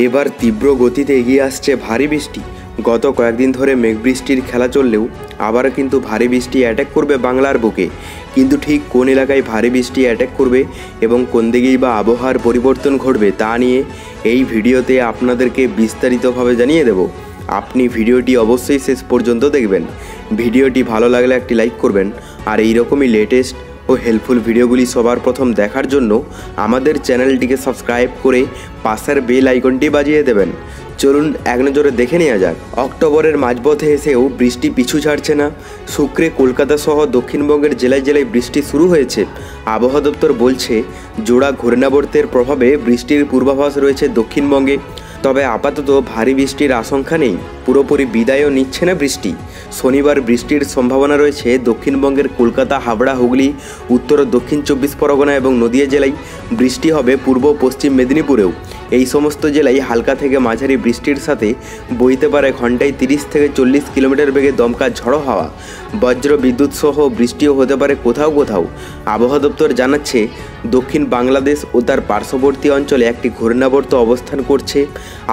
এবার তীব্র গতিতে এগিয়ে আসছে ভারী বৃষ্টি। গত কয়েকদিন ধরে মেঘ বৃষ্টির খেলা চললেও আবারও কিন্তু ভারী বৃষ্টি অ্যাটাক করবে বাংলার বুকে। কিন্তু ঠিক কোন এলাকায় ভারী বৃষ্টি অ্যাটাক করবে এবং কোন দিকেই বা আবহাওয়ার পরিবর্তন ঘটবে তা নিয়ে এই ভিডিওতে আপনাদেরকে বিস্তারিতভাবে জানিয়ে দেব। আপনি ভিডিওটি অবশ্যই শেষ পর্যন্ত দেখবেন। ভিডিওটি ভালো লাগলে একটি লাইক করবেন, আর এইরকমই লেটেস্ট ও হেল্পফুল ভিডিওগুলি সবার প্রথম দেখার জন্য আমাদের চ্যানেলটিকে সাবস্ক্রাইব করে পাশের বেল আইকনটি বাজিয়ে দেবেন। চলুন এক নজরে দেখে নেওয়া যাক। অক্টোবরের মাঝপথে এসেও বৃষ্টি পিছু ছাড়ছে না। শুক্রে কলকাতা সহ দক্ষিণবঙ্গের জেলায় জেলায় বৃষ্টি শুরু হয়েছে। আবহাওয়া দপ্তর বলছে জোড়া ঘূর্ণাবর্তের প্রভাবে বৃষ্টির পূর্বাভাস রয়েছে দক্ষিণবঙ্গে। তবে আপাতত ভারী বৃষ্টির আশঙ্কা নেই, পুরোপুরি বিদায়ও নিচ্ছে না বৃষ্টি। শনিবার বৃষ্টির সম্ভাবনা রয়েছে দক্ষিণবঙ্গের কলকাতা, হাবড়া, হুগলি, উত্তর ও দক্ষিণ 24 পরগনা এবং নদিয়া জেলায়। বৃষ্টি হবে পূর্ব পশ্চিম মেদিনীপুরেও। এই সমস্ত জেলায় হালকা থেকে মাঝারি বৃষ্টির সাথে বইতে পারে ঘন্টায় 30 থেকে 40 কিলোমিটার বেগে দমকা ঝড়ো হাওয়া। বজ্র বিদ্যুৎ সহ বৃষ্টিও হতে পারে কোথাও কোথাও। আবহাওয়া দপ্তর জানাচ্ছে দক্ষিণ বাংলাদেশ ও তার পার্শ্ববর্তী অঞ্চলে একটি ঘূর্ণাবর্ত অবস্থান করছে।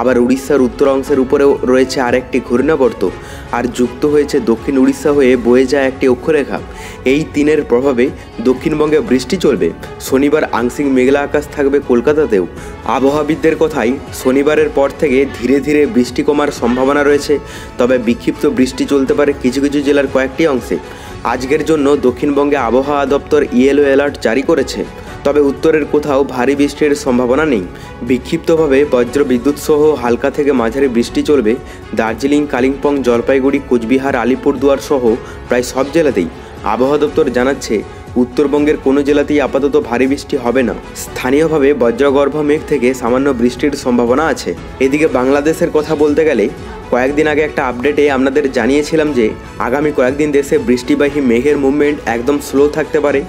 আবার উড়িষ্যার উত্তর অংশের উপরেও রয়েছে আরেকটি ঘূর্ণাবর্ত, আর যুক্ত হয়েছে দক্ষিণ উড়িষ্যা হয়ে বয়ে যায় একটি অক্ষরেখা। এই তিনের প্রভাবে দক্ষিণবঙ্গে বৃষ্টি চলবে। শনিবার আংশিক মেঘলা আকাশ থাকবে কলকাতাতেও। আবহাওয়াবিদদের কথাই শনিবারের পর থেকে ধীরে ধীরে বৃষ্টি কমার সম্ভাবনা রয়েছে, তবে বিক্ষিপ্ত বৃষ্টি চলতে পারে কিছু কিছু জেলার কয়েকটি অংশে। আজকের জন্য দক্ষিণবঙ্গে আবহাওয়া দপ্তর ইয়েলো অ্যালার্ট জারি করেছে, তবে উত্তরের কোথাও ভারী বৃষ্টির সম্ভাবনা নেই। বিক্ষিপ্তভাবে বজ্র বিদ্যুৎ সহ হালকা থেকে মাঝারি বৃষ্টি চলবে দার্জিলিং, কালিম্পং, জলপাইগুড়ি, কোচবিহার, আলিপুরদুয়ার সহ প্রায় সব জেলাতেই। আবহাওয়া দপ্তর জানাচ্ছে উত্তরবঙ্গের কোনো জেলাতেই আপাতত ভারী বৃষ্টি হবে না। স্থানীয়ভাবে বজ্রগর্ভ মেঘ থেকে সামান্য বৃষ্টির সম্ভাবনা আছে। এদিকে বাংলাদেশের কথা বলতে গেলে কয়েকদিন আগে একটা আপডেটে আপনাদের জানিয়েছিলাম যে আগামী কয়েকদিন দেশে বৃষ্টিবাহী মেঘের মুভমেন্ট একদম স্লো থাকতে পারে,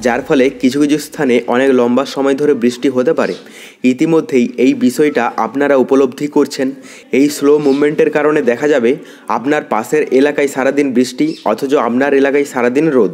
যার ফলে কিছু কিছু স্থানে অনেক লম্বা সময় ধরে বৃষ্টি হতে পারে। ইতিমধ্যেই এই বিষয়টা আপনারা উপলব্ধি করছেন। এই স্লো মুভমেন্টের কারণে দেখা যাবে আপনার পাশের এলাকায় সারাদিন বৃষ্টি, অথচ আপনার এলাকায় সারাদিন রোদ।